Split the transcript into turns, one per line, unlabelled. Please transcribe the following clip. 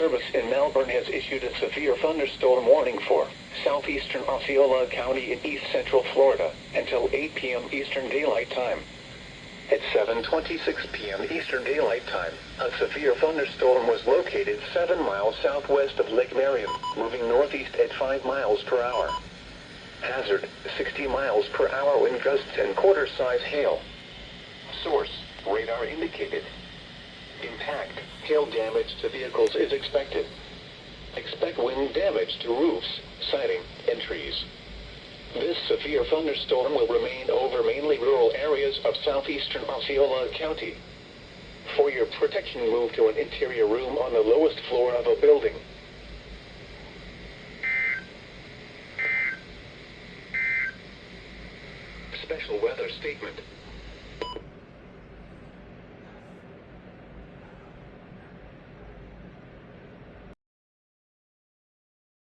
Service in Melbourne has issued a severe thunderstorm warning for southeastern Osceola County in east central Florida until 8 p.m. Eastern Daylight Time. At 7:26 p.m. Eastern Daylight Time, a severe thunderstorm was located 7 miles southwest of Lake Merriam, moving northeast at 5 miles per hour. Hazard, 60 miles per hour wind gusts and quarter-size hail. Source, radar indicated. Impact, hail damage to vehicles is expected. Expect wind damage to roofs, siding, and trees. This severe thunderstorm will remain over mainly rural areas of southeastern Osceola County. For your protection, move to an interior room on the lowest floor of a building. Special weather statement.